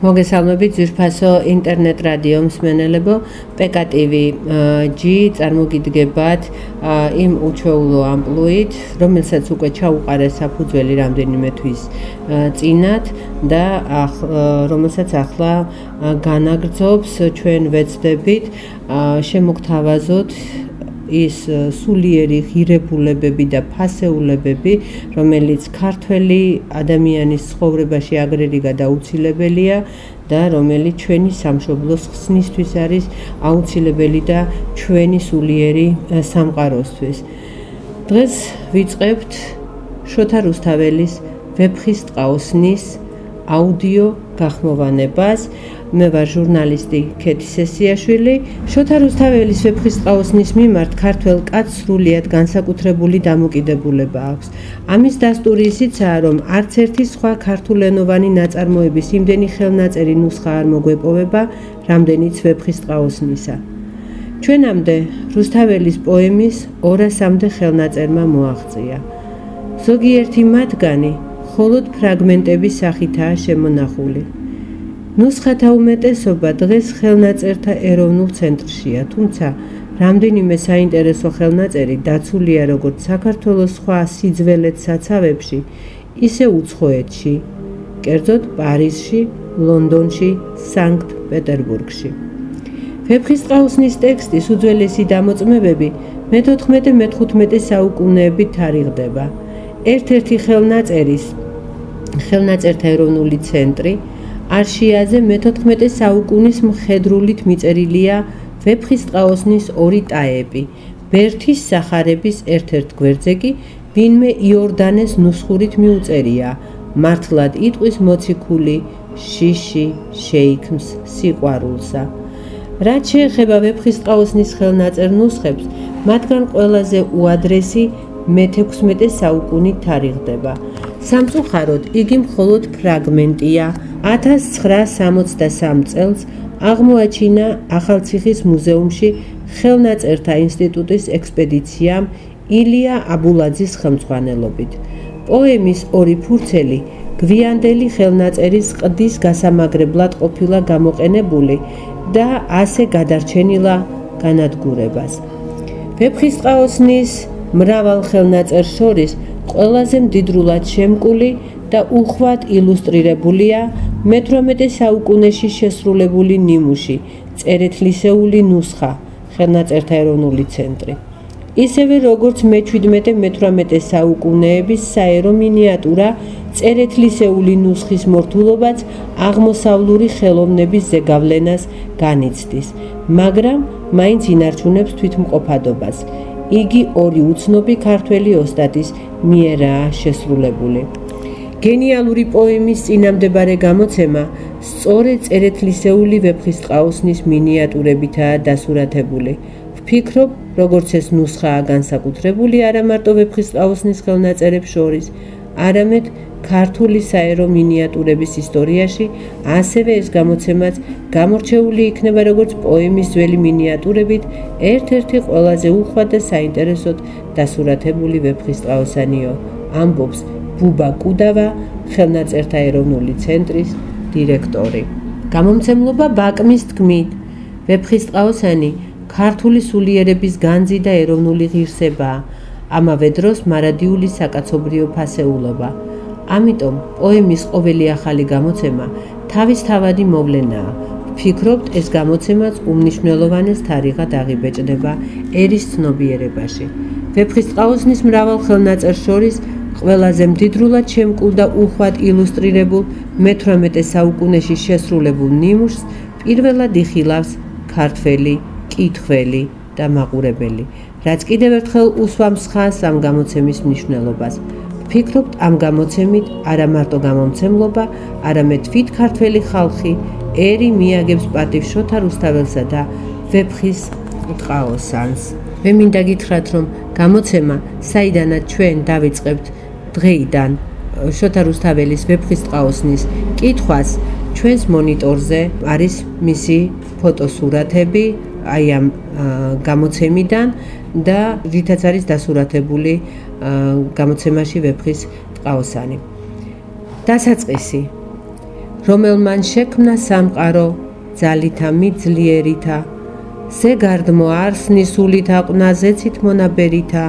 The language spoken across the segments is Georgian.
მოგესალმებით ძვირფასო ინტერნეტ რადიო მსმენელებო, PKTV-G წარმოგიდგებათ იმ უჩვეულო ამპლუით, რომელსაც უკვე ჩაუყარეს საფუძველი რამდენიმე თვის წინათ და რომელსაც ახლა განაგრძობს, ჩვენ ვეცდებით შემოგთავაზოთ ის სულიერი ღირებულებები და ფასეულებები, რომელიც ქართველი ადამიანის ცხოვრებაში აგრერიგად აუცილებელია და რომელიც ჩვენი სამშობლოს ხსნისთვის არის აუცილებელი და ჩვენი სულიერი სამყაროსთვის. დღეს ვიწყებთ შოთა რუსთაველის ვეფხის ტყაოსნის აუდიო გახმოვანებას. მე ვარ ჟურნალისტი ქეთი სესიაშვილი. შოთა რუსთაველის ვეფხის ტყაოსნის მიმართ ქართველ კაცს სრულიად განსაკუთრებული დამოკიდებულება აქვს. ამის დასტური ისიცაა, რომ არც ერთი სხვა ქართულენოვანი ნაწარმოების იმდენი ხელნაწერი ნუსხა არ მოგვეპოვება, რამდენიც ვეფხის ტყაოსნისა. ჩვენამდე რუსთაველის პოემის 200-მდე ხელნაწერმა მოაღწია. ზოგიერთი მათგანი მხოლოდ ფრაგმენტების სახითაა შემონახული. ნუსხათა უმეტესობა დღეს ხელნაწერთა ეროვნულ ცენტრშია, თუმცა რამდენიმე საინტერესო ხელნაწერი დაცულია როგორც საქართველოს სხვა სიძველეთ საცავებში, ისე უცხოეთში, კერძოდ პარიზში, ლონდონში, სანქტ-პეტერბურგში. ვეფხის ტყაოსნის ტექსტის უძველესი დამოწმებები მე-14-მე-15 საუკუნეებით თარიღდება. ერთ-ერთი ხელნაწერთა ეროვნული ცენტრი არშიაზე მე-14 საუკუნის მხედრულით მიწერილია ვეფხის ტყაოსნის ორი ტაეპი. ბერთის სახარების ერთ-ერთ გვერდზე კი ვინმე იორდანეს ნუსხურით მიუწერია: მართლად იტყვის მოციქული შიში შეიქმს სიყვარულსა. რაც შეეხება ვეფხის ტყაოსნის ხელნაწერ ნუსხებს, მათგან ყველაზე უადრესი მე-16 საუკუნით თარიღდება. სამწუხაროდ, იგი მხოლოდ ფრაგმენტია. 1963 წელს აღმოაჩინა ახალციხის მუზეუმში ხელნაწერთა ინსტიტუტის ექსპედიციამ ილია აბულაძის ხელმძღვანელობით. პოემის ორი ფურცელი გვიანდელი ხელნაწერის ყდის გასამაგრებლად ყოფილა გამოყენებული და ასე გადარჩენილა განადგურებას. ვეფხის ტყაოსნის მრავალ ხელნაწერს შორის ყველაზე მდიდრულად შემკული და უხვად ილუსტრირებულია მე-18 საუკუნეში შესრულებული ნიმუში, წერეთლისეული ნუსხა, ხელნაწერთა ეროვნული ცენტრი. ისევე როგორც მე-17-მე-18 საუკუნეების საერო მინიატურა, წერეთლისეული ნუსხის მორთულობაც აღმოსავლური ხელოვნების ზეგავლენას განიცდის, მაგრამ მაინც ინარჩუნებს თვითმყოფადობას. იგი ორი უცნობი ქართველი ოსტატის მიერაა შესრულებული. გენიალური პოემის წინამდებარე გამოცემა სწორედ წერეთლისეული ვეფხის ტყაოსნის მინიატურებითაა დასურათებული. ვფიქრობ, როგორც ეს ნუსხაა განსაკუთრებული არა მარტო ვეფხის ტყაოსნის ხელნაწერებს შორის, არამედ ქართული საერო მინიატურების ისტორიაში, ასევე ეს გამოცემაც გამორჩეული იქნება როგორც პოემის ძველი მინიატურებით ერთ-ერთი ყველაზე უხვად და საინტერესოდ დასურათებული ვეფხის ტყაოსანიო, ამბობს ბუბა კუდავა, ხელნაწერთა ეროვნული ცენტრის დირექტორი. გამომცემლობა ბაკმის თქმით, ვეფხის ტყაოსანი ქართული სულიერების განძი და ეროვნული ღირსებაა, ამავე დროს მარადიული საკაცობრიო ფასეულობა. ამიტომ პოემის ყოველი ახალი გამოცემა თავისთავადი მოვლენაა. ვფიქრობთ, ეს გამოცემაც უმნიშვნელოვანეს თარიღად აღიბეჭდება ერის ცნობიერებაში. ვეფხის ტყაოსნის მრავალ ხელნაწერს შორის ყველაზე მდიდრულად შემკულ და უხვად ილუსტრირებულ მე-18 საუკუნეში შესრულებულ ნიმუშს პირველად იხილავს ქართველი კითხველი და მაყურებელი, რაც კიდევ ერთხელ უსვამს ხაზს ამ გამოცემის მნიშვნელობას. ვფიქრობთ, ამ გამოცემით არა მარტო გამომცემლობა, არამედ თვით ქართველი ხალხი ერი მიაგებს პატივს შოთა რუსთაველსა და ვეფხის ტყაოსანს. მე მინდა გითხრათ, რომ გამოცემა, საიდანაც ჩვენ დავიწყებთ დღეიდან შოთა რუსთაველის ვეფხის ტყაოსნის კითხვას, ჩვენს მონიტორზე არის მისი ფოტოსურათები აი ამ გამოცემიდან და რითაც არის დასურათებული გამოცემაში ვეფხის ტყაოსანი. დასაწყისი რომელმან შექმნა სამყარო ძალითა მიძლიერითა, ზეგარდმო არსნი სულით აყვნა ზეცით მონაბერითა,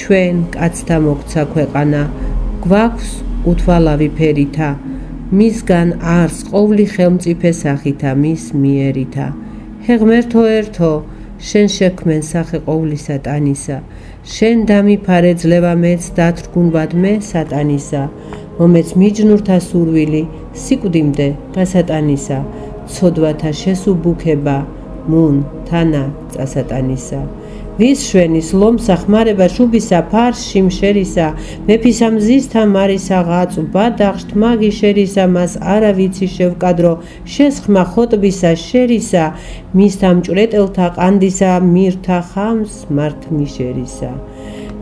ჩვენ კაცთა მოგცა ქვეყანა, გვაქვს უთვალავი ფერითა, მისგან არს ყოვლი ხელმწიფე სახითა მის მიერითა. ჰეღმერთო ერთო, შენ შექმენ სახე ყოვლისა ტანისა, შენ დამიფარე ძლევა მეც დათრგუნვად მე სატანისა, მომეც მიჯნურთა სურვილი, სიკვდიმდე გასატანისა, ცოდვათა შესუბუქება, მუნ თანა წასატანისა. ვის შვენის ლომსა ხმარება შუბისა, ფარს შიმშერისა, მეფისა მზისთა მარისა ღაწვ ბადაღშ თმაგი შერისა, მას არა ვიცი შევკადრო, შესხმა ხოტბისა შერისა, მისთა მჭვრეტელთა ყანდისა, მირთა ხამს მართ მიშერისა.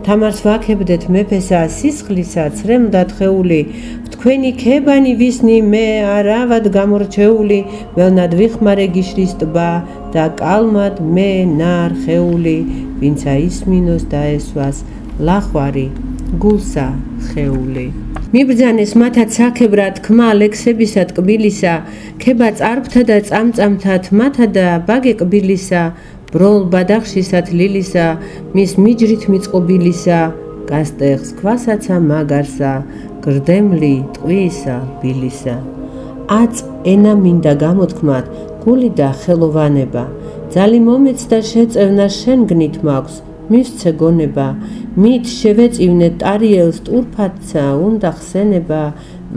თამარს ვაქებდეთ მეფესა, სისხლისა, ცრემდა თხეული, თქვენი ქებანი ვისნი მე არავად გამორჩეული, ველნად ვიხმარე გიშრის ტბა და კალმად მე ნარხეული, ვინცა ისმინოს დაესვას ლახვარი გულსა ხეული. მიბრძანეს მათაც საქებრა თქმა ლექსებისა ტკბილისა, ქება წარბთა და წამწამთა თმათა და ბაგე კბილისა, ბროლ ბადახშისა თლილისა, მის მიჯრით მიწყობილისა, გასტეხს ქვასაცა მაგარსა, გრდემლი ტყვიისა ბილისა. აწ ენა მინდა გამოთქმათ, გული და ხელოვანება, ძალი მომეცდა შეწევნა შენ გნით მაქვს, მისცე გონება, მით შევეწივნე ტარიელს ტურფათცა უნდა ხსენება,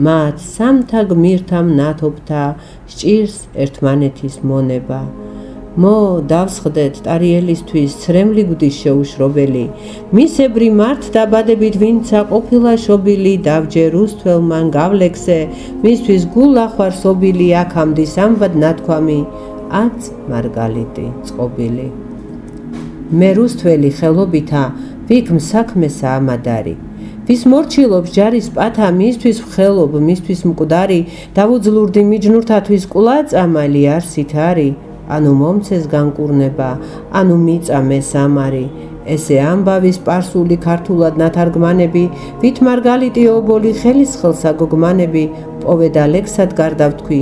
მათ სამთა გმირთა მნათობთა, სჭირს ერთმანეთის მონება. მო დავსხდეთ ტარიელისთვის ცრემლი გვდის შეუშრობელი, მისებრი მართ დაბადებით ვინცა ყოფილა შობილი, დავჯერ რუსთველს მან გავლექსე, მისთვის გულახვარ სობილი, აქამდე სამბად ნათქვამი, აწ მარგალიტი წყობილი. მე რუსთველი ხელობითა ვიქ მსაქმესა ამადარი, ვის მორჩილობს ჯარის პათა, მისთვის ვხელობ, მისთვის მკვდარი, დავუძლურდი მიჯნურთათვის კვლაწამალი არსით არის, ანუ მომცეს განკურნება, ანუ მიწამე სამარი, ესე ამბავის სპარსული ქართულად ნათარგმანები, ვით მარგალიტი ობოლი ხელისხელსა გოგმანები, პოვედა ლექსად გარდავთქვი,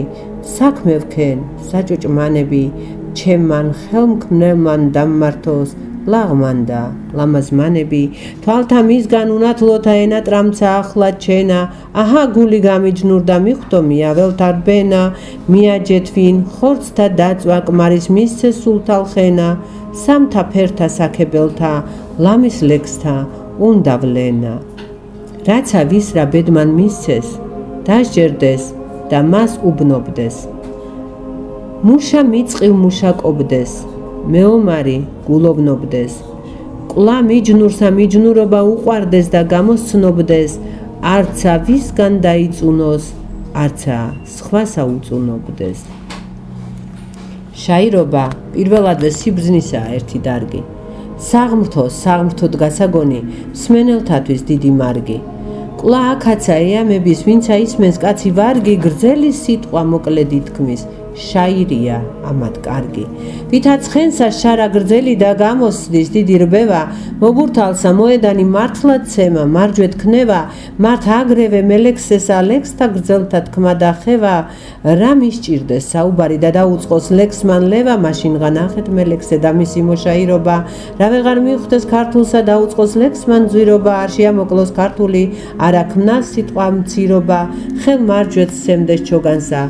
საქმე ვქენ საჭოჭმანები, ჩემმან ხელმქმნელმან დამმართოს ლაღმანდა ლამაზმანები, თვალთა მისგან უნათლოთა ენა ტრამცა ახლა ჩენა, აჰა გული გამიჯნურდა მიხვდომია ველთარბენა, მიაჯეთ ვინ ხორცთა დაწვა კმარის მისცე სულთალხენა, სამთა ფერთა საქებელთა ლამის ლექსთა უნდა ვლენა. რაცა ვის რა ბედმან მისცეს, დასჯერდეს და მას უბნობდეს. მუშა მიწყივ მუშა კობდეს, მეომარი გულობნობდეს, კლა მიჯნურსა მიჯნურობა უყვარდეს და გამოსცნობდეს, არცა ვისგან დაიწუნოს, არცა სხვასა უწუნობდეს. შაირობა პირველადვე სიბრძნისაა ერთი დარგი, საღმრთოდ გასაგონი, მსმენელთათვის დიდი მარგი. კლა აქაცა ეამების, ვინცა ისმენს კაცი ვარგი, გრძელი სიტყვა მოკლედ ითქმის, შაირია ამად კარგი. ვითაც ხენსა შარა გრძელი და გამოსდის დიდი რბევა, მოგურთალსა მოედანი მართლად ცემა, მარჯვედ ქნევა, მართ აგრევე მელექსესა ლექსთა გრძელთა თქმა და ხევა, რა მისჭირდეს საუბარი და დაუწყოს ლექსმან ლევა, მაშინ განახეთ მელექსე და მისი მოშაირობა, რა ვეღარ მიხვდეს ქართულსა დაუწყოს ლექსმან ძვირობა, არ შეამოკლოს ქართული, არა ქმნას სიტყვა მცირობა, ხელ მარჯვედ სცემდეს ჩოგანსა,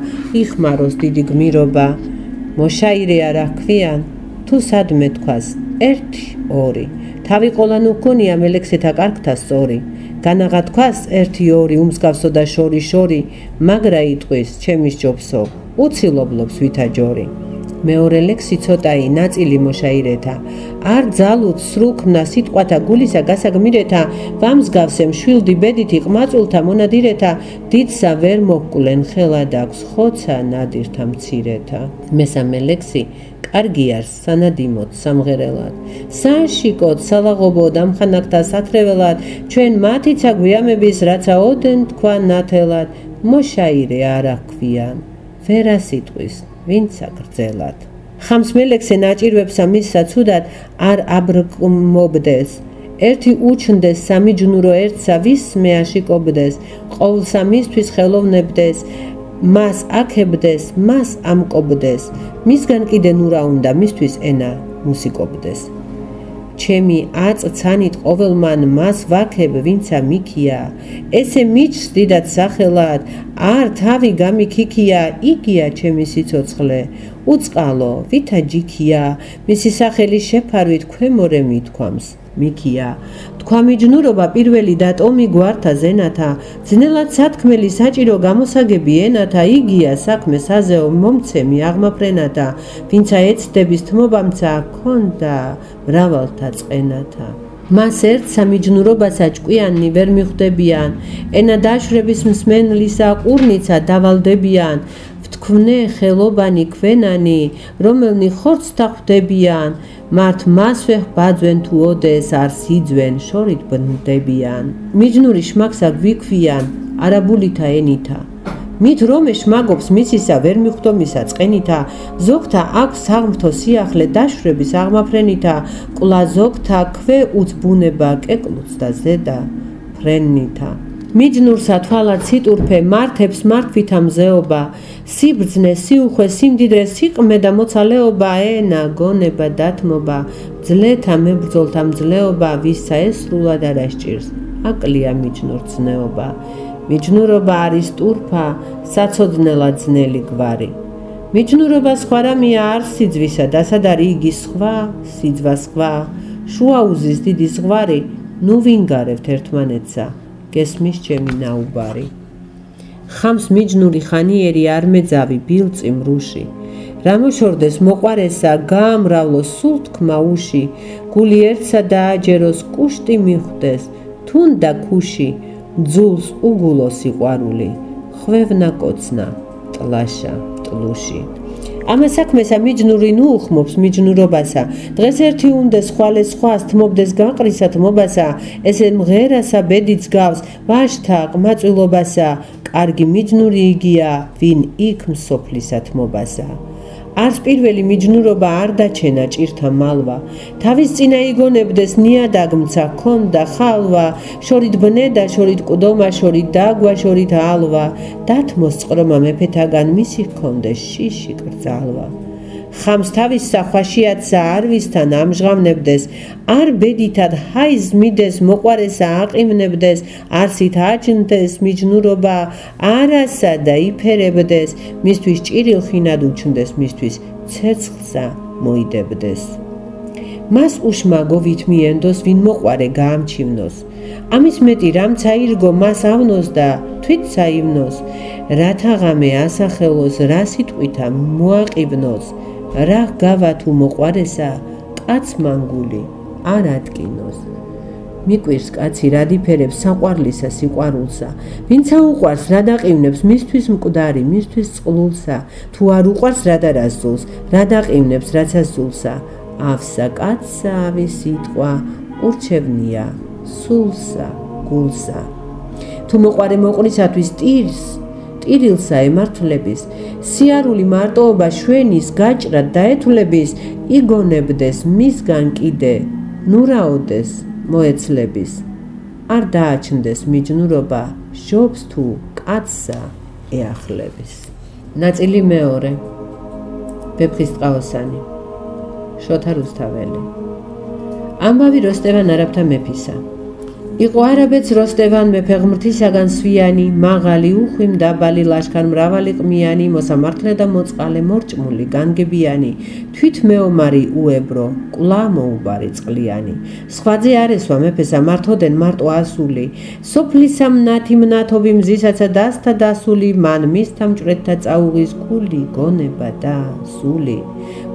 იხმაროს დიდი გმირობა. მოშაირე არა ჰქვიან, თუ სადმე თქვას, ერთი, ორი, თავი ყოლან უქონია მელექსეთა კარგთა სწორი, განაღა თქვას, ერთი, ორი, უმსგავსო და შორი, შორი, მაგრა იტყვის, ჩემის ჯობსო, უცილობლობს ვითა ჯორი. მეორე ლექსი ცოტაი, ნაწილი მოშაირეთა, არ ძალუთ სრულქმნა სიტყვათა გულისა გასაგმირეთა, ვამსგავსემ შვილდი ბედითი ყმაწულთა მონადირეთა, დიდსა ვერ მოჰკვლენ ხელად აქვს ხოცა ნადირთა მცირეთა. მესამე ლექსი კარგი არს სანადიმოდ სამღერელად, საშიკოდ სალაღობოდ ამხანაგთა სათრეველად, ჩვენ მათიცა გვიამების რაცა ოდენ თქვა ნათელად, მოშაირე არა ჰქვიან, ვერა სიტყვის ვინცა გრძელად. ხამს მელექსე ნაჭირვებსა მისსა ცუდად არ აბრკმობდეს, ერთი უჩნდეს სამიჯნურო ერთსა ვის მე აშიკობდეს, ყოვლსა მისთვის ხელოვნებდეს, მას აქებდეს, მას ამკობდეს, მისგან კიდე ნურა უნდა მისთვის ენა მუსიკობდეს. ჩემი აწცანით ყოველმან მას ვაქებ, ვინცა მიქია, ესე მიჩს დიდად სახელად, არ თავი გამიქიქია, იგია ჩემი სიცოცხლე, უწყალო, ვითა ჯიქია, მისი სახელი შეფარვით ქვემორე მithქვამს, მიქია. თქვა მიჯნურობა პირველი დატომი გვართა ზენათა, ძნელად სათქმელი საჭირო გამოსაგები ენათა, იგია საქმე საზეო მომცემი აღმაფრენათა, ვინცა ეცდების თმობამცა, ქონდა მრავალთა წყენათა. მას ერთსა მიჯნურობასა ჭკვიანნი ვერ მიხვდებიან, ენა დაშვრების მსმენლისა ყურნიცა დავალდებიან, ვთქმნე ხელობანი ქვენანი, რომელნი ხორცთა ხვდებიან, მართ მასვე ბაძვენ თუ ოდეს არ სიძვენ შორით ბნდებიან. მიჯნური შმაგსა გვიქვიან არაბულითა ენითა. მით რომე შმაგობს მისისა ვერ მიხვდომისა წყენითა, ზოგთა აქვს საღმრთო სიახლე დაშვრების აღმაფრენითა, კვლავ ზოგთა ქვე უძბუნება კეკლუց და ზედა ფრენითა. მიჯნურსა თვალად სიტურფე მართებს მართვითა მზეობა, სიბრძნე, სიუხვე, სიმდიდრე, სიყმე და მოცალეობა, ენა, გონება, დათმობა, ძლეთა მებრძოლთა მძლეობა, ვისა ესრულად არ ასჭირს, აკლია მიჯნურცნეობა. მიჯნურობა არის ტურფა, საცოდნელად ძნელი გვარი. მიჯნურობა სხვა რამეა არ სიძვისა, დასადარი იგი სხვა, სიძვა სხვა, შუაუზის დიდი ზღვარი, ნუ ვინგარებთ ერთმანეთსა, გესმის ჩემი ნაუბარი. ხამს მიჯნური ხანიერი არ მეძავი ბილწი მრუში, რა მოშორდეს მოყვარესა, გაამრავლოს სულ თქმა უში, გული ერთსა დააჯეროს კუშტი მიხვდეს, თუნდა ქუში, ძულს უგულო სიყვარული, ხვევნა კოცნა, ტლაშა, ტლუში. ამა საქმესა მიჯნური ნუ უხმობს მიჯნურობასა, დღეს ერთი უნდეს ხვალე სხვას, თმობდეს გაყრისა თმობასა, ესე მღერასა ბედიც გავს, ვაჟთა ყმაწვილობასა, კარგი მიჯნური იგია, ვინ იქ მსოფლისა თმობასა. არც პირველი მიჯნურობა არ დაჩენა ჭირთა მალვა, თავის წინა იგონებდეს ნიადაგმცა, ქონდა ხალვა, შორით ბნედა, შორით ყდომა, შორით დაგვა, შორით ალვა, დათმოს წყრომა მეფეთაგან მისი ჰქონდეს შიში კრძალვა. ხამს თავის სახვაშიათსა არ ვისთან ამჟღავნებდეს, არ ბედითად ჰაიზ მიდეს მოყვარესა აყიმნებდეს, არსით აჩნდეს მიჯნურობა, არასა და იფერებდეს, მისთვის ჭირილხინად უჩნდეს, მისთვის ცეცხლსა მოიდებდეს. მას უშმაგო ვით მიენდოს, ვინ მოყვარე გაამჩივნოს, ამის მეტი რამც აირგო მას ავნოს და თვით საიმნოს, რათა ღამე ასახელოს, რა სიტყვითა მოაყიბნოს, რა გავა თუ მოყვარესა, კაც მანგული არ ატკინოს. მიკვირს კაცი რადიფერებს საყვარლისა სიყვარულსა, ვინცა უყვარს რა დაყივნებს, მისთვის მკვდარი, მისთვის წყლულსა, თუ არ უყვარს რა დარასძულს, რა დაყივნებს რაცა სულსა, ავსა კაცსა ავის სიტყვა, ურჩევნია სულსა, გულსა. თუ მოყვარე მოყრისათვის ტირილსა ემართლების, სიარული მარტოობა შვენის გაჭრად დაეთვლების, იგონებდეს მისგან კიდე ნურაოდეს მოეცლების. არ დააჩნდეს მიჯნურობა, ჟობს თუ კაცსა ეახლების. ნაწილი მეორე. ვეფხისტყაოსანი. შოთა რუსთაველი. ამბავი როსტევან არაბთა მეფისა. იყო არაბეთს როსტევან მეფე ღმრთისაგან სვიანი, მაღალი, უხვი, მდაბალი, ლაშქარ მრავალი ყმიანი, მოსამართლე და მოწყალე, მორჭმული, განგებიანი, თვით მეომარი უებრო, კვლავ მოუბარი წყლიანი. სხვაძე არ ესვა მეფესა, მართოდენ მარტო ასული, სოფლისა მნათი მნათობი, მზისაცა დასთა დასული, მან მისთა მჭვრეთთა წაუღის გული, გონება და სული.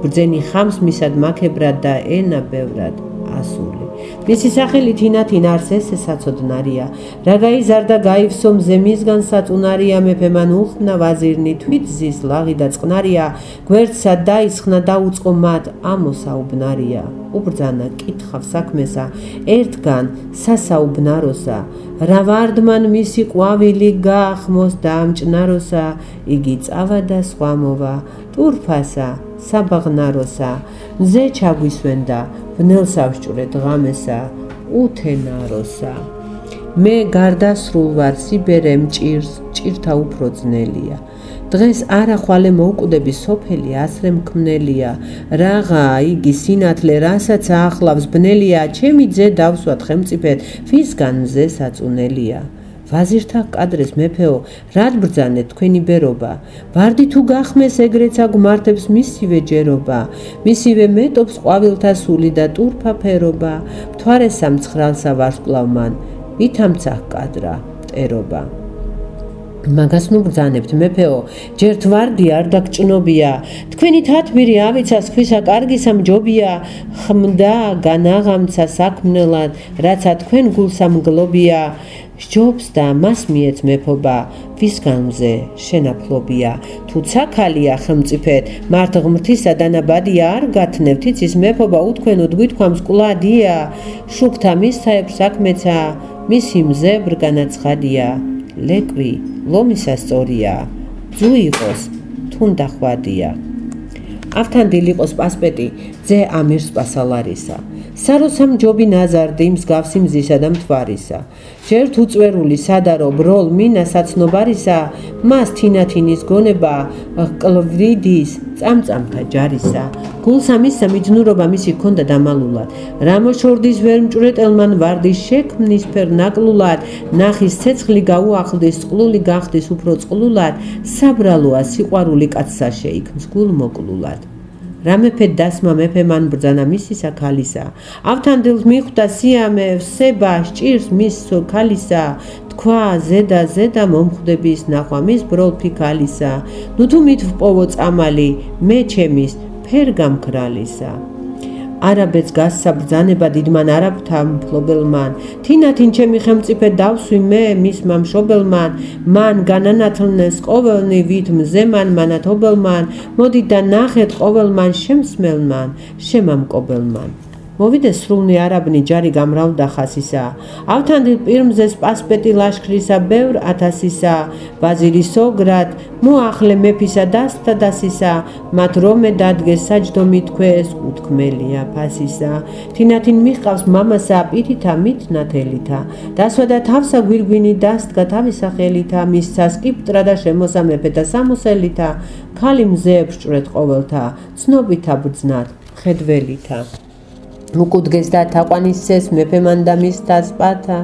ბრძენი ხამს მისად მაქებრად და ენა ბევრად ასული. მისი სახელი თინათინ არს ესე საცოდნარია, რა გაიზარდა გაივსო მზე მისგან საწუნარია, მეფე მან უხმნა ვაზირნი, თვით ზის ლაღი და წყნარია, გვერდსა დაისხნა დაუწყო მათ ამოსაუბნარია. უბრძანა კითხავ საქმესა, ერთგან სასაუბნაროსა, რა ვარდმან მისი ყვავილი გაახმოს დაამჭნაროსა, იგი წავა და სხვა მოვა, ტურფასა, საბაღნაროსა, მზე ჩაგვისვენდა, ვნელსავსჭვრეთ ღამესა, უთენაროსა. მე გარდასრულ ვარ სიბერე მჭირს ჭირთა უფრო ძნელია დღეს არა ხვალე მოუკვდები სოფელი ასრე მქმნელია რაღა იგი სინათლე რასაც ახლავს ბნელია ჩემი ძე დავსვათ ხელმწიფედ ვისგან მზე საწუნელია ვაზირთა კადრეს მეფეო რად ბრძანეთ თქვენი ბერობა ვარდი თუ გახმეს ეგრეცა გმართებს მისივე ჯერობა მისივე მეტობს ყვავილთა სული და ტურფა ფერობა მთვარესა მცხრალსა ვარსკვლავმან ვითამცა კადრა მტერობა მაგას ნუ ბრძანებთ მეფეო ჯერ ვარდი არ დაგჭნობია თქვენი თათბირი ავიცას ქვისა კარგისა მჯობია ხმდა განაღამცა საქმნელად რაცა თქვენ გულსა მგლობია სჯობს და მას მიეც მეფობა ვისგან მზე შენაფლობია თუ ცაქალია ხელმწიფედ მართ ღმრთისა დანაბადია არ გათნევთ იცის მეფობა უთქვენოდ გვითქვამს კვლადია შუქთა მისთაებს საქმეცა მისი მზე ბრგანაცხადია ლეკვი ლომისა სწორია ძუ იყოს თუნდა ხვადია ავთან დილიყოს პასპეტი ძე ამირს პასალარისა საროსამ ჯობი ნაზარდი მსგავსი მზისა და მთვარისა ჯერ თუ წვერული სადარო ბროლ მინა საცნობარისა მას თინათინის გონება კლვიდის წამწამთა ჯარისა გულსა მისსა მიჯნურობა მისი ჰქონდა დამალულად რა მოშორდის ვერ მჭვრეტელმან ვარდის შექმნის ფერ ნაკლულად ნახის ცეცხლი გაუახლდის წყლული გახდის უფრო წყლულად საბრალოა სიყვარული კაცსა შეიქმს გულ მოკლულად რა მეფე დასმა მეფე მან ბრძანა მისისა ქალისა ავთან დილს მიხვდა სიამე ვსება სჭირს მის ქალისა თქვა ზედა მომხვდების ნახვა მის ბროლ ფიქალისა ნუ თუ მით ვპოვო წამალი მე ჩემის ფერ გამქრალისა არაბეთს გასცა ბრძანება დიდმან არაბთა მფლობელმან თინათინ ჩემი ხელმწიფე დავსვი მე მისმა მშობელმან მან განანათლნეს ყოველნი ვით მზემან მანათობელმან მოდით და ნახეთ ყოველმან შემსმელმან შემამკობელმან მოვიდეს სრულნი არაბნი ჯარი გამრავლდა ხასისა ავთან დილ პირმზეს პასპეტი ლაშქრისა ბევრ ათასისა ვაზირი სოგრად მოახლე მეფისა დასთა დასისა მათ რომე დადგეს საჯდომი თქვეს უთქმელია ფასისა თინათინ მიჰყავს მამასა პირითა მით ნათელითა დასვადა თავსა გვირგვინი დასდგა თავისა ხელითა მისცა სკიპტრა და შემოსა მეფეთა სამოსელითა ქალი მზეებს ჭვრეთ ყოველთა ცნობითა ბრძნად ხედველითა უკუდგეს და თაყვანისცეს მეფე მან და მისთა სპათა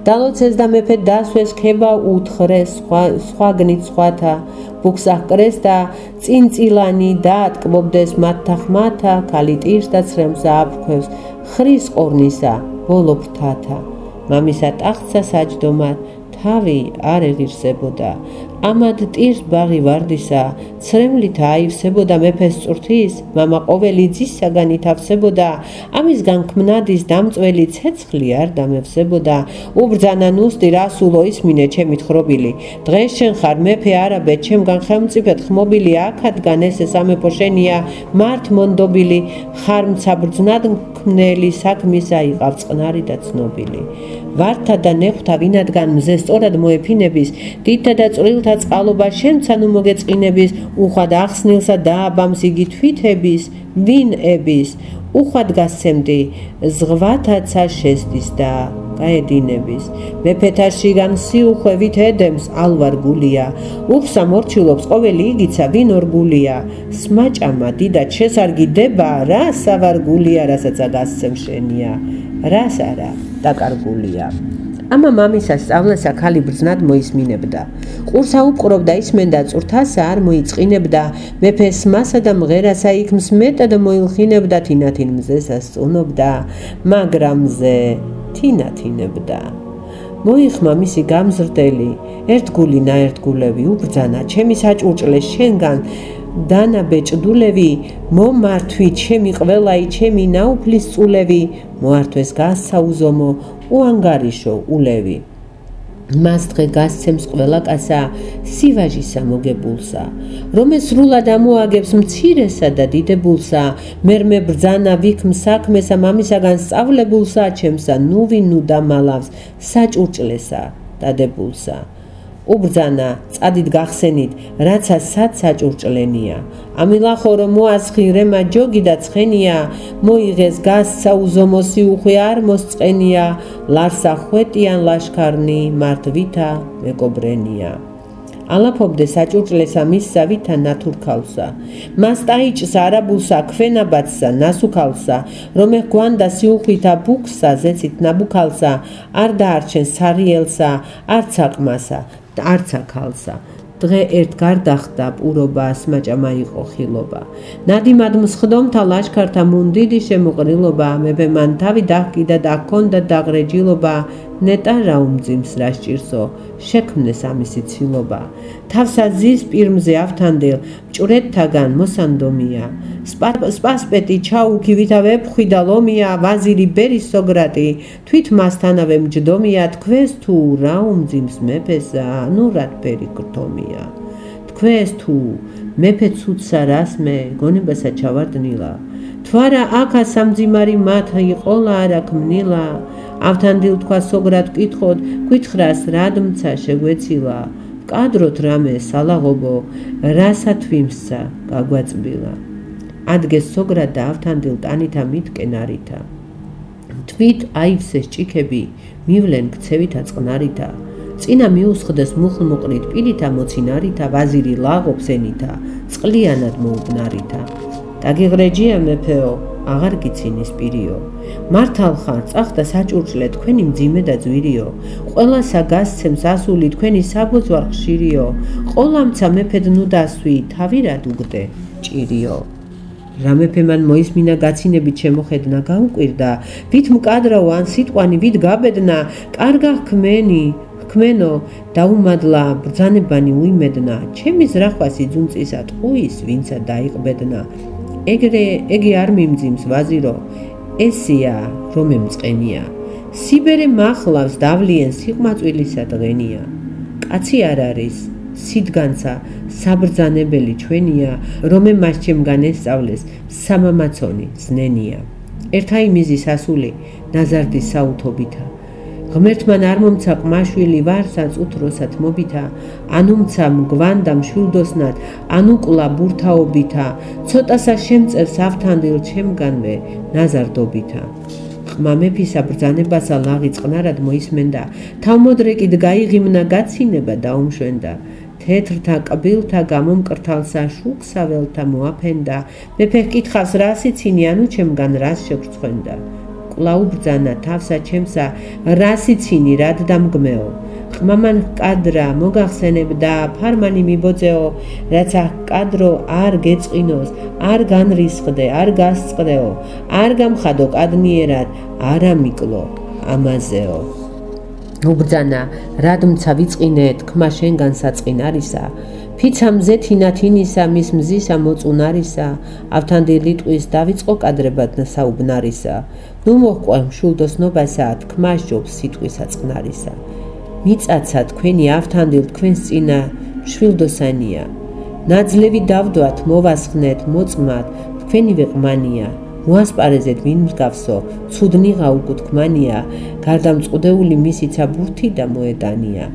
დალოცეს და მეფე დასვეს ხება უთხრეს სხვაგნით სხვათა ბუქს აჰკრეს და წინწილანი დაატკბობდეს მათთა ხმათა ქალი ტირს და ცრემს ააფრქვევს ხრის ყორნისა ბოლო ფრთათა მამისა ტახტსა საჯდომად თავი არ ეღირსებოდა ამად ტირს ბაღი ვარდისა ცრემლით აივსებოდა მეფეს წვრთის მამა ყოველი ძისაგან ითავსებოდა ამისგან ქმნადის დამწველი ცეცხლი არ დამევსებოდა უბრძანა ნუსტი რასულო ისმინე ჩემი თხრობილი დღეს შენ ხარ მეფე არაბეთ ჩემგან ხელმწიფედ ხმობილი აქადგან ესე სამეფო შენია მართ მონდობილი ხარ მცა ბრძნად ქმნელი საქმისა იყავ წყნარი და ცნობილი ვართა და ნეხვთა ვინადგან მზე სწორად მოეფინების დიდთა და წვრილთა წყალობა შენცა ნუ მოგეწყინების უხვად ახსნილსა დააბამს იგი თვითების ვინ ების უხვად გასცემდი ზღვათაცა შესდის და გაედინების მეფეთა შიგან სიუხვევით ედემს ალვარ გულია უხსა მორჩილობს ყოველი იგიცა ვინ ორგულია სმაჭამა დიდად შესარგიდება რა სავარგულია რასაც აგასცემ შენია რას არა დაკარგულია ამა მამისა სწავლასა ქალი ბრძნად მოისმინებდა ყურსა უყრობდა ისმენდა წურთასა არ მოიწყინებდა მეფეს მასა და მღერასა იქმს მეტად მოილხინებდა თინათინ მზესა სწუნობდა მაგრამ მზე თინათინებდა მოიხმა მისი გამზრდელი ერთგული ნაერთგულევი უბრძანა ჩემი საჭურჭლე შენგან დანაბეჭდულევი მომართვი ჩემი ყველაი ჩემი ნაუფლის წულევი მოართვეს გასცა უზომო უანგარიშო ულევი მას დღე გასცემს ყველა კაცსა სივაჟისა მოგებულსა რომე სრულად ამოაგებს მცირესა და დიდებულსა მერმე ბრძანა ვიქმ საქმესა მამისაგან სწავლებულსა ჩემსა ნუვი ნუ დამალავს საჭურჭლესა დადებულსა უბრძანა წადით გახსენით რაცა სად საჭურჭლენია ამილახო რომ მოასხი რემა ჯოგი და ცხენია მოიღეს გასცა უზომოსი უხვი არ მოსწყენია ლარსა ხვეტიან ლაშქარნი მარტვითა მეკობრენია ალაფობდე საჭურჭლესა მისსა ვითა ნათურქალსა მას ტაიჭს არაბულსა ქვენაბაცსა ნასუქალსა რომ ეხგვანდა სიუხვითა ბუქსა ზეცით ნაბუქალსა არ დაარჩენ სარიელსა არც აყმასა არც აქალსა დღე ერთ გარდახდა პურობა სმაჭამა იყო ხილობა ნადიმად მსხდომთა ლაშქართა მუნდიდი შემოყრილობა მეფე მან თავი დაჰკიდა და ჰქონდა დაღრეჯილობა ნეტა რა უმძიმს რა სჭირსო შექმნეს ამისი ცილობა თავსა ზის პირმზე ავთანდილ მჭვრეთთაგან მოსანდომია სპასპეტი ჩაუქი ვითა ვეფხვი და ლომია ვაზირი ბერის სოგრატი თვით მასთანავე მჯდომია თქვენს თუ რა უმძიმს მეფესა ნუ რატფერი გრთომია თქვენს თუ მეფე ცუდსა რასმე გონებასა ჩავარდნილა თვარა აქა სამძიმარი მათ იყოლა არა ქმნილა ავთანდილ თქვა სოგრად კითხოთ გვითხრას რადმცა შეგვეცილა კადროთ რამე სალაღობო რასა თვიმსა გაგვაწბილა ადგეს სოგრად და ავთანდილ ტანითა მიტკენარითა თვით აივსეს ჭიქები მივლენ ქცევითა წყნარითა წინა მიუსხდეს მუხლმუყრით პირითა მოცინარითა ვაზირი ლაღობს ენითა წყლიანად მოუბნარითა დაგიღრეჯია მეფეო აღარ გიცინის პირიო მართალ ხარ წახდა საჭურჭლე თქვენი მძიმე და ძვირიო ყველასა გასცემს ასული თქვენი საბოძვარ ხშირიო ყოლამცა მეფედ ნუ დასვი თავი რად უგდე ჭირიო რა მეფე მან მოისმინა გაცინებით შემოხედნა გაუკვირდა ვით მკადრავ ან სიტყვანი ვით გაბედნა კარგა ხმენო დაუმადლა ბრძანებანი უიმედნა ჩემი ზრახვას იძუნწისა ტყუის ვინცა დაიყბედნა ეგი არ მიმძიმს ვაზირო ესია რომ ემწყენია სიბერე მახლავს დავლიან სიყმაწვილისა დღენია კაცი არ არის სიდგანცა საბრძანებელი ჩვენია რომ მას ჩემგან ესწავლეს სამამაცონი ზნენია ერთა იმიზის ასული ნაზარდის საუთობითა ღმერთმან არ მომცა ყმაშვილი ვარსაც უთროსად მობითა ანუმცა მგვანდა მშვილდოსნად ანუკლა ბურთაობითა ცოტასა შემწერს ავთანდილ ჩემგანვე ნაზარდობითა ყმა მეფისა ბრძანებასა ლაღი წყნარად მოისმენდა თავმოდრეკით გაიღიმნა გაცინება დაუმშვენდა თეთრთა კბილთა გამომკრთალსა შუქსაველთა მოაფენდა მეფე ჰკითხავს რას იცინი ანუ ჩემგან რას შეგვწხვენდა კვლაუბრძანა თავსა ჩემსა რას იცინი რად დამგმეო ყმამან კადრა მოგახსენებდა ფარმანი მიბოძეო რაცა კადრო არ გეწყინოს არ განრისხდე არ გასწყდეო არ გამხადო კადნიერად არ ამიკლო ამაზეო უბრძანა რადმცა ვიწყინე თქმა შენგან საწყინარისა ფიცა მზეთინათინისა მის მზისა მოწუნარისა ავთანდილი ტყვის დავიწყო კადრებად საუბნარისა ნუ მოჰყვე მშვილდოსნობასა თქმა სჯობს სიტყვისა წყნარისა მიწაცა თქვენი ავთანდილ თქვენს წინა მშვილდოსანია ნაძლევი დავდვათ მოვასხნეთ მოწმად თქვენივე ყმანია მოასპარეზეთ ვინ მსგავსო ცუდნიღა უკუთქმანია გარდამწყდეული მისიცა ბურთი და მოედანია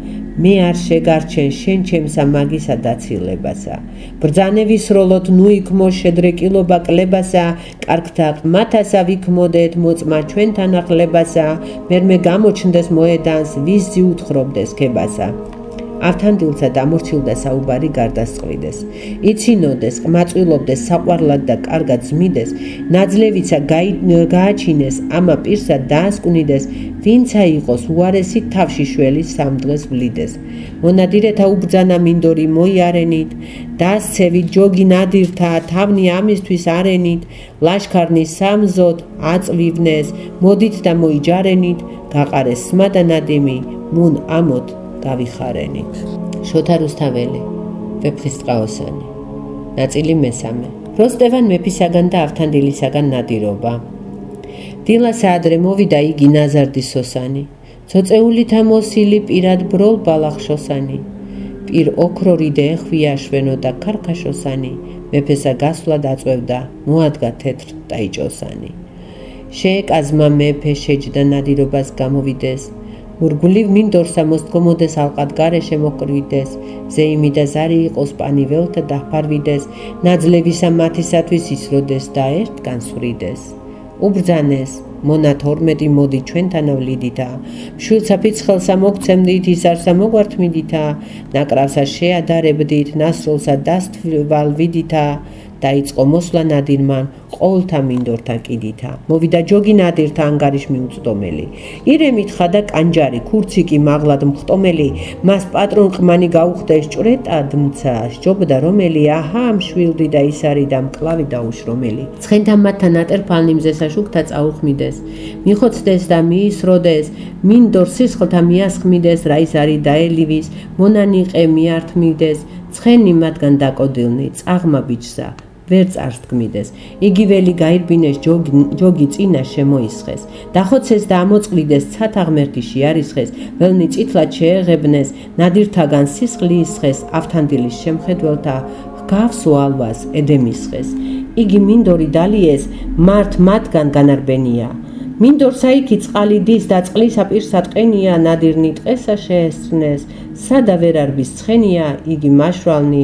მე არ შეგარჩენ შენ ჩემსა მაგისა დაცილებასა ბრძანების როლოთ ნუ იქმო შედრეკილობა კლებასა კარგთა ყმათასა ვიქმოდეთ მოწმა ჩვენთან ახლებასა მერმე გამოჩნდეს მოედანს ვიზი უთხრობდეს ქებასა ავთანდილსა დამორჩილდა საუბარი გარდასწყვილდეს იცინოდეს ყმაწვილობდეს საყვარლად და კარგად ზმიდეს ნაძლევიცა გააჩინეს ამა პირსა დაასკვნიდეს ვინცა იყოს უარესი თავში შველი სამ დღეს ვლიდეს მონადირეთა უბრძანა მინდორი მოიარენით დასცევით ჯოგი ნადირთა თავნი ამისთვის არენით ლაშქარნი სამზოდ აწვივნეს მოდით და მოიჯარენით გაყარეს სმა და ნადიმი მუნ ამოთ გავიხარენით შოთა რუსთაველი ვეფხისტყაოსანი ნაწილი მესამე როსტევან მეფისაგან და ავთანდილისაგან ნადირობა დილას ადრე მოვიდა იგი ნაზარდის სოსანი წოწეულითა მოსილი პირად ბროლ ბალახშოსანი პირ ოქრორიდე ხვია შვენო და ქარქაშოსანი მეფესა გასვლა დაწევდა მოადგა თეთრ ტაიჭოსანი შეეკაზმა მეფე შეჯდა ნადირობას გამოვიდეს ურგულივ მინდორსა მოსდგომოდეს ალყად გარეშე მოყრვიდეს, ზეიმი და ზარი იყოს პანი ველთა დაფარვიდეს, ნაძლევისა მათისათვის ისროდეს და ერთგან სვრიდეს. უბრძანეს, მონა 12 მოდი ჩვენთანავ ლიდითა, მშვილცა ფიცხელსა მოგცემდით, ისარსა მოგვართმიდითა, ნაკრავსა შეადარებდით, ნასროლსა დასთვალვიდითა, დაიწყო მოსვლა ნადირმან, ყოველთა მინდორთა კიდითა. მოვიდა ჯოგი ნადირთა ანგარიშ მიუწდომელი. ირემითხა და კანჯარი, ქურციკი მაღლად მხტომელი, მას პატრონ ყმანი გაუხდეს ჭვრეტად მცა, სჯობდა რომელი, აჰა მშვილდი და ის არის და მკლავი დაუშრომელი. ცხენთა მათთან ატერფალნი მზესა შუქთა წაუხმიდეს, მიხოცდეს და მიისროდეს, მინდორ სისხლთა მიასხმიდეს, რა ის არის დაელივის, მონანიყე მიართმიდეს, ცხენი მათგან დაკოდილნი, წაღმა ბიჭსა, ვერ წარსდგმიდეს. იგიველი გაირბინეს ჯოგი წინა შემოისხეს, დახოცეს და ამოწყლიდეს, ცათა ღმერთი შეარისხეს, ველნი წითლად შეეღებნეს, ნადირთაგან სისხლი ისხეს, ავთანდილის შემხედველთა ჰგავს ვალვას ედემისხეს. იგი მინდორი დალიეს, მართ მათგან განარბენია. მინდორსა იქი წყალი დის და წყლისა პირსა ტყენია, ნადირნი ტყესა შეესწნეს, სადა ვერ არბის ცხენია, იგი მაშრალნი,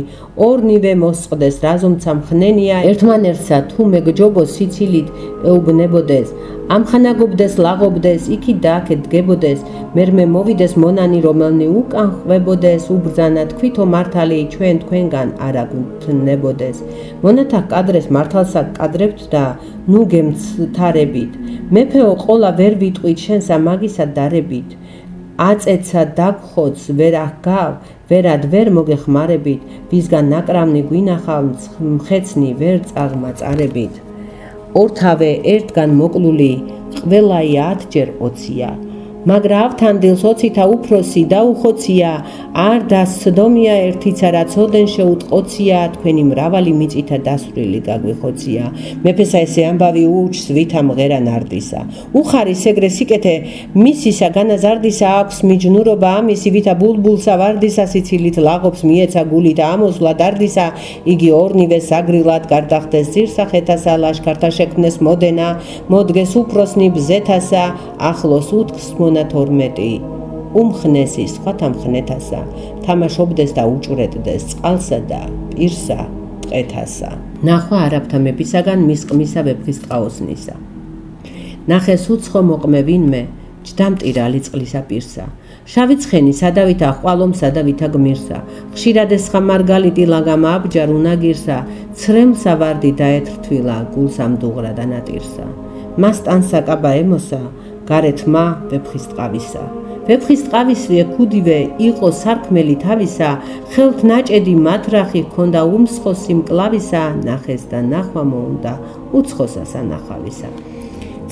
ორნივე მოსწყდეს, რაზომცა მხნენია, ერთმანერთსა თუ მეგჯობოს სიცილით ეუბნებოდეს, ამხანაგობდეს, ლაღობდეს, იქით და აქეთ დგებოდეს, მერმე მოვიდეს მონანი, რომელნი უკან ხვებოდეს, უბრძანა თქვითო მართალი, ჩვენ თქვენგან არ აგუნთნებოდეს. მონათა კადრეს მართალსა კადრებთ და ნუ გემცთარებით, მეფეო ყოლა ვერ ვიტყვით შენსა მაგისა დარებით. აწეცა დაგხოც ვერ აღგავ, ვერად ვერ მოგეხმარებით, ვისგან ნაკრავნი გვინახავ, მხეცნი ვერ წაღმაწარებით. ორთავე ერთგან მოკლული, ყველაი 10ჯერ 20-ია, მაგრა ავთანდილს 20-თა უფროსი დაუხოცია, არ დასცდომია ერთიცა, რაც ოდენ შეუტყოცია, თქვენი მრავალი მიწითა დასვრილი გაგვიხოცია. მეფესა ესე ამბავი უჩს, ვითა მღერა ნარდისა, უხარის ეგრე სიკეთე მისისა განაზარდისა, აქვს მიჯნურობა ამისი, ვითა ბულბულსა ვარდისა, სიცილით ლაღობს მიეცა გულით ამოსვლა დარდისა, იგი ორნივე საგრილად გარდახდეს ძირსახეთასა, ლაშქართა შექმნეს მოდენა, მოდგეს უფროსნი ბზეთასა, ახლოს უთქს მონა 12 უმხნესი სხვათა მხნეთასა, თამაშობდეს და უჭვრეტდეს წყალსა და პირსა ტყეთასა. ნახვა არაბთა მეფისაგან მის ყმისა ვეფხის ტყაოსნისა. ნახეს უცხო მოყმე ვინმე, ჯდამტირალი წყლისა პირსა, შავი ცხენი სადავითა ყვალომ სადავითა გმირსა, ხშირად ესხა მარგალიტი ლაგამა აბჯარ უნაგირსა, ცრემლსა ვარდი დაეთრთვილა, გულსა მდუღრა და ნატირსა. მას ტანსა კაბა ემოსა, გარეთმა ვეფხის ტყავისა. ვეფხის ტყავისრიე ქუდივე იყო სარქმელი თავისა, ხელთ ნაჭედი მათრახი ჰქონდა უმსხოსი მკლავისა, ნახეს და ნახვა მოუნდა უცხოსა სანახავისა.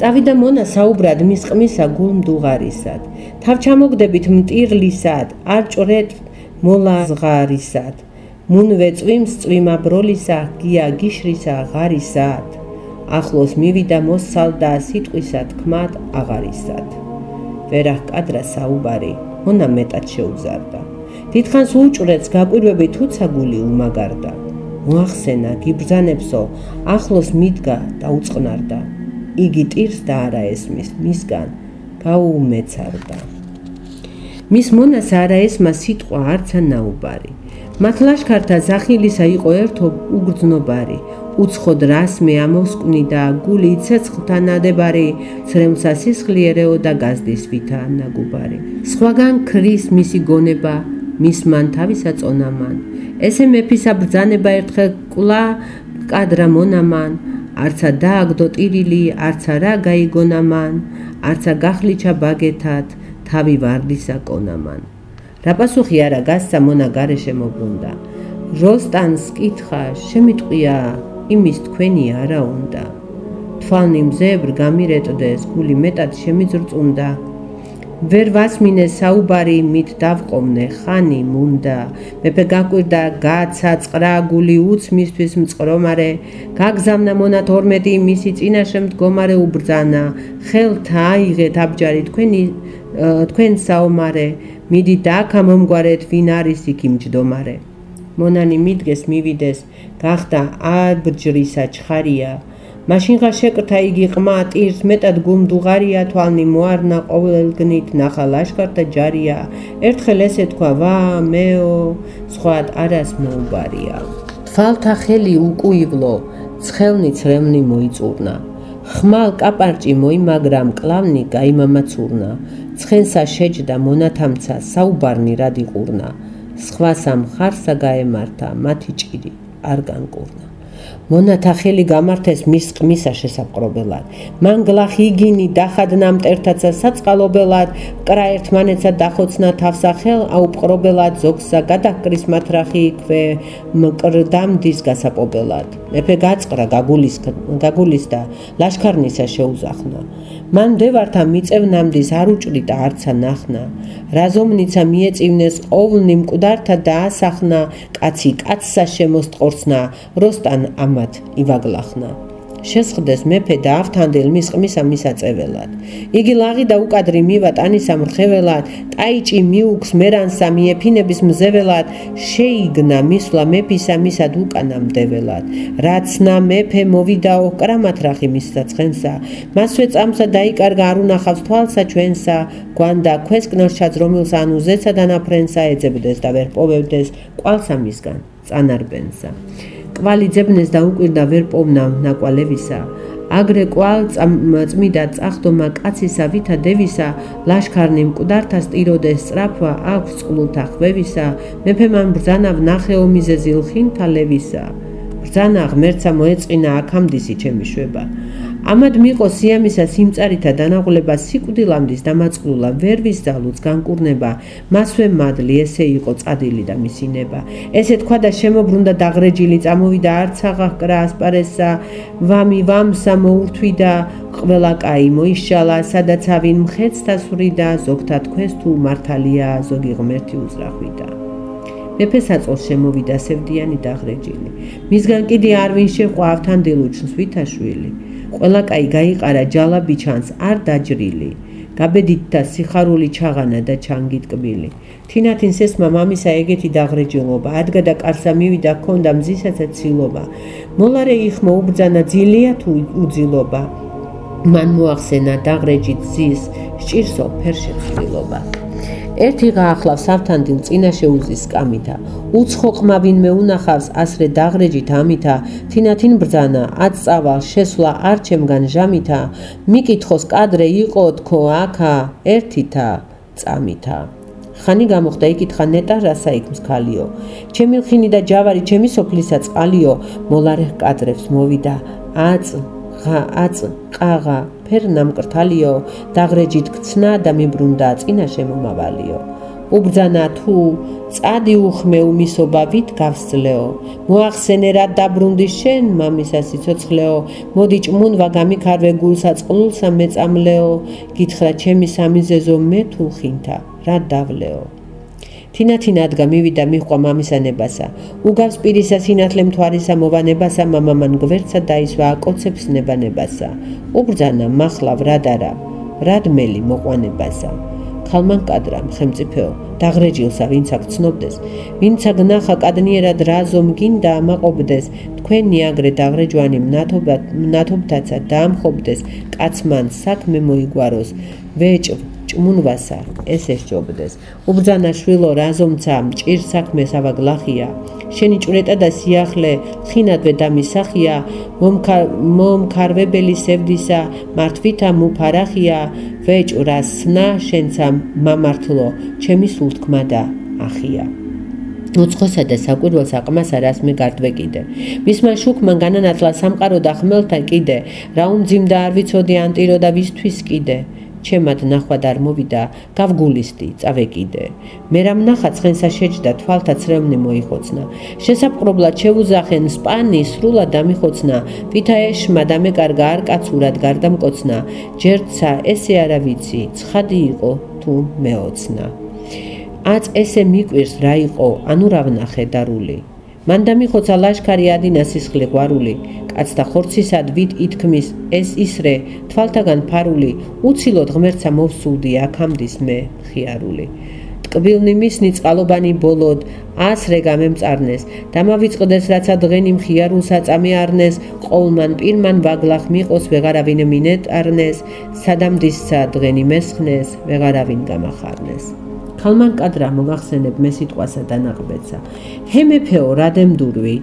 წავიდა მონა საუბრად მის ყმისა გულმდუღარისად, თავჩამოგდებით მტირლისად, არ ჭრეთ მოლაზღარისად, მუნვე წვიმს წვიმა ბროლისა, გია გიშრისა ღარისად. ახლოს მივიდა მოსცალდა სიტყვისა თქმად აღარისად. ვერ აღკადრა საუბარი, მონა მეტად შეუზარდა. დიდხანს უჭრეთს გაკვირვებით თუცა გული უმაგარდა. მოახსენა გიბრძანებსო, ახლოს მიდგა და უწყნარდა. იგი ტირს და არა ესმის, მისგან გაუმეცარდა. მის მონას არა ესმა სიტყვა არცა ნაუბარი. მათ ლაშქართა ზახილისა იყო ერთო უგრძნობარი, უცხოდ რასმე ამოსკვნიდა, გული ცეცხლთა ნადებარი, ცრემლსა სისხლიერეო და გაზდის ვითა ნაგუბარი. სხვაგან ქრის მისი გონება, მისმან თავისა წონამან, ესე მეფისა ბრძანება ერთხელ კვლავ კადრა მონამან, არცა დააგდო ტირილი, არცა რა გაიგონა მან, არცა გახლიჩა ბაგეთად, თავი ვარდისა კონამან. რა პასუხი არა გასცა მონა გარეშე მობრუნდა. როსტანს კითხა შემიტყვია, იმის თქვენი არა უნდა. თვალნი მზებრ გამირეტდეს, გული მეტად შემიძრწუნდა. ვერ ვასმინე საუბარი, მით დავყოვნე ხანი მუნდა. მეფე გაკვირდა, გაცაწყრა გული უც მისთვის მწყრომარე, გაგზავნა მონა 12 მისი წინაშე მდგომარე უბრძანა, ხელთ აიღეთ აბჯარი თქვენ საომარე, მიდი დაქა მომგვარეთ, ვინ არის იქი მჯდომარე. მონანი მიდგეს მივიდეს, გახდა აბჯრისა ჩხარია, მაშინღა შეკრთა იგი ყმა ტირს მეტად გუმდუღარია თვალნი მოარნა ყოველგნით ნახა ლაშქართა ჯარია ერთხელ ესე თქვა ვა მეო სხვად არას მოუბარია თვალთა ხელი უკუივლო ცხელნი ცრემლნი მოიწურნა ხმალ კაპარჭი მოიმაგრა მკლავნი გაიმამაცურნა ცხენსა შეჯდა მონათამცა საუბარნი რად იყურნა სხვა სამხარსა გაემართა მათი ჭირი არ განკურნა მონათა ხელი გამართეს მის ყმისა შესაპყრობელად მან გლახი იგინი დახადნა მტერთაცა საწყალობელად კრა ერთმანეთსა დახოცნა თავსა ხელ აუპყრობელად ზოგსა გადაჰკრის მათრახი იქვე მკრდამდის გასაპობელად მეფე გაწყრა გაგულის და ლაშქარნისა შეუზახნა მან მდევართა მიწევნამდის არ უჭრიდა არცა ნახნა რაზომნიცა მიეწივნეს ყოვლნი მკვდართა დაასახნა კაცი კაცსა შემოსტყორცნა როსტან ამათ ივაგლახნა შესხდეს მეფე და ავთანდელ მის ყმისა მისაწეველად იგი ლაღი და უკადრი მივა ტანისა მრხეველად ტაიჭი მიუქს მერანსა მიეფინების მზეველად შეიგნა მისვლა მეფისა მისად უკანა მდეველად რაცნა მეფე მოვიდაო კრამათრახი მისსა ცხენსა მასვე წამსა დაიკარგა არ უნახავს თვალსა ჩვენსა გვანდა ქვესკნელშაც რომელსა ანუ ზეცა დანაფრენსა ეძებდეს და ვერ პოვებდეს კვალსა მისგან წანარბენსა კვალი ძებნეს და უკვირდა ვერ პოვნა ნაკვალევისა აგრე კვალ წმიდა წახდომა კაცისა ვითა დევისა ლაშქარნი მკვდართა სტიროდეს სწრაფვა აქვს წყლულთა ხვევისა მეფემან ბრძანა ვნახეო მიზეზი ლხინთა ლევისა ბრძანა ღმერთსა მოეწყინა აქამდისი ჩემი შვება ამად მიყო სიამისა სიმწარითა დანაღლება სიკვდილამდის დამაწყლულა ვერ ვისძალუც განკურნება მასვე მადლი ესე იყო წადილი და მისინება ესე თქვა და შემობრუნდა დაღრეჯილი წამოვიდა არცაღა კრა ასპარესსა ვამი ვამსა მოურთვიდა ყველა კაი მოიშალა სადაც ავინ მხეცთა სვრიდა ზოგთა თქვენს თუ მართალია ზოგი ღმერთი უზრახვიდა მეფე საწოლს შემოვიდა სევდიანი დაღრეჯილი მისგან კიდე არ ვინ შეყვა ავთანდილუჩნს ვითაშვილი ყველა კაი გაიყარა ჯალა ბიჩანს არ დაჯრილი გაბედით და სიხარული ჩაღანა და ჩანგით კბილი თინათინს ესმა მამისა ეგეთი დაღრეჯილობა ადგა და კარსა მივიდა ჰქონდა მზისაცა ცილობა მოლარე იხმო უბრძანა ძილია თუ უძილობა მან მოახსენა დაღრეჯით ზის სჭირსო ფერშეცვლილობა ერთიღა ახლავს ავთანდილ წინაშე უზის სკამითა უცხო ყმა ვინმე უნახავს ასრე დაღრეჯით ამითა თინათინ ბრძანა აწავალ შესვლა არ ჩემგან ჟამითა მიკითხოს კადრე იყო თქო აქა ერთითა წამითა ხანი გამოხდა იკითხა ნეტა რასა იქ მსქალიო ჩემი ლხინი და ჯავარი ჩემი სოფლისა წყალიო მოლარე კადრებს მოვიდა აწ ყაღა ფერნა მკრთალიო დაღრეჯით გცნა და მიბრუნდა წინაშე მომავალიო უბრძანა თუ წადი უხმე უმისობა ვით გავსძლეო მოახსენე რა დაბრუნდი შენ მამისა სიცოცხლეო მოდი ჭმუნვა გამიქარვე გულსა წყლულსა მეწამლეო გითხრა ჩემი სამიზეზო მე თუ ხინთა რა დავლეო თინათინ ადგა მივიდა მიჰყვა მამისა ნებასა უგავს პირისა სინათლე მთვარისა მოვანებასა მამამან გვერდსა დაისვა აკოცებს ნებანებასა უბრძანა მახლავ რადარა რადმელი მოყვანებასა ხალმან კადრა მხემწიფეო დაღრეჯილსა ვინცა გცნობდეს ვინცა გნახა კადნიერად რაზომ გინდა მაყობდეს თქვენი აგრე დაღრეჯვანი მნათობთაცა დაამხობდეს კაცმან საქმე მოიგვაროს ვეჭვ ჭმუნვასა ესე სჯობდეს უბრძანა შვილო რაზომცა მჭირ საქმეს ავაგლახია შენი ჭვრეტა და სიახლე ხინადვე დამისახია მომქარვებელი სევდისა მართვითა მუფარახია ვეჭვრას სნა შენცა მამართლო ჩემი სულთქმა და ახია უცხოსა და საკვირველსა ყმასა რასმე გარდვე კიდე მისმა შუქმან განანათლა სამყარო და ხმელთა კიდე რა უმძიმდა არ ვიცოდი ანტირო და ვისთვის კიდე ჩემად ნახვად არ მოვიდა გავგულისდი წავე კიდე მე რამ ნახა ცხენსა შეჯდა თვალთა ცრემლი მოიხოცნა შესაპყრობლად შეუზახენ სპანი სრულად დამიხოცნა ვითა ეშმა დამეკარგა არ კაცურად გარდამკოცნა ჯერცა ესე არა ვიცი ცხადი იყო თუ მეოცნა აწ ესე მიკვირს რა იყო ანუ რა ვნახე დარული მან დამიხოცა ლაშქარი ადინა სისხლი ღვარული კაცთა ხორცისად ვით ითქმის ეს ისრე თვალთაგან ფარული უცილოდ ღმერთსა მოვსულდი აქამდის მე მხიარული ტკბილნი მისნი წყალობანი ბოლოდ ასრე გამემწარნეს დამავიწყდეს რაცა დღენი მხიარულ საწამი არნეს ყოვლმან პირმან ვაგლახ მიყოს ვეღარავინ მინეტარნეს სადამდისცა დღენი მესხნეს ვეღარავინ გამახარნეს ქალმან კადრა მოგახსენებ მე სიტყვასა და ნაღბეცა ჰე მეფეო რა დემდურვი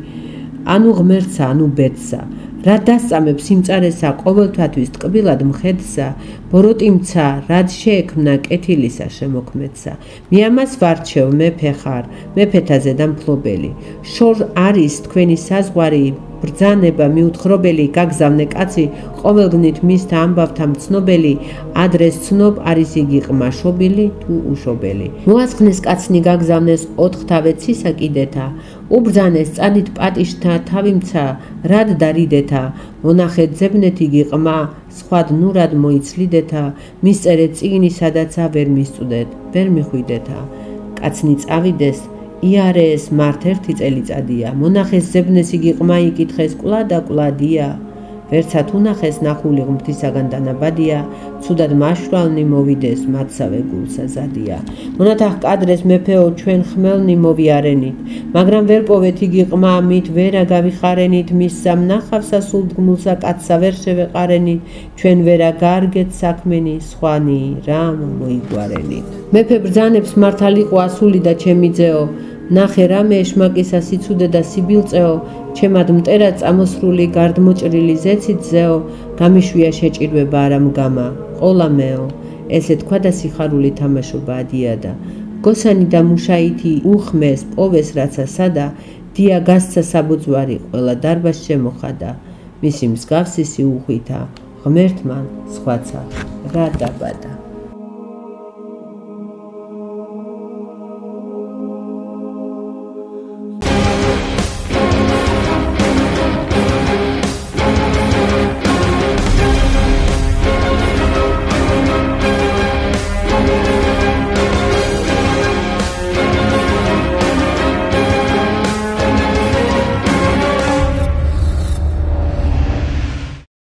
ანუ ღმერთსა ანუ ბედსა რა დასწამებ სიმწარესა ყოველთვათვის ტკბილად მხედსა ბოროტიმცა რად შეექმნა კეთილისა შემოქმედსა მე ამას ვარჩევ მეფე ხარ მეფეთაზე და მფლობელი შორ არის თქვენი საზღვარი ბრძანება მიუთხრობელი გაგზავნე კაცი ყოველგნით მისთა ამბავთა მცნობელი ადრეს ცნობ არის იგი ყმაშობილი თუ უშობელი მოასხნეს კაცნი გაგზავნეს ოთხთავეცისა კიდეთა უბრძანეს წადით პატიშთა თავიმცა რად დარიდეთა მონახეთ ძებნეთ იგი ყმა სხვად ნურად მოიცლიდეთა მისწერეთ წიგნი სადაცა ვერ მისწუდეთ ვერ მიხვიდეთა კაცნი წავიდეს იარეეს მართ ერთი წელიწადია მონახეს ძებნეს იგი ყმა იკითხეს კვლავ და კვლავია ვერცად უნახეს ნახული ღმრთისაგან დანაბადია ცუდად მაშვალნი მოვიდეს მათსავე გულსა ზადია მონათახ კადრეს მეფეო ჩვენ ხმელნი მოვიარენით მაგრამ ვერ პოვეთ იგი ყმა მით ვერა გავიხარენით მის სამნახავსა სულ დგმულსა კაცსა ვერ შევეყარენით ჩვენ ვერა გარგეთ საქმენი სხვანი რამ მოიგვარენით მეფე ბრძანებს მართალიყო ასული და ჩემი ძეო ნახე რამე ეშმაკისა სიცუდე და სიბილწეო ჩემად მტერა წამოსრული გარდმოჭრილი ზეცით ზეო გამიშვია შეჭირვება არა მგამა ყოლა მეო ესე თქვა და სიხარული თამაშობა ადიადა გოსანი და მუშაითი უხმეს პოვეს რაცა სადა დია გასცა საბუძვარი ყველა დარბას შემოხადა მისი მსგავსი სიუხვითა ღმერთმან სხვაცა რა დაბადა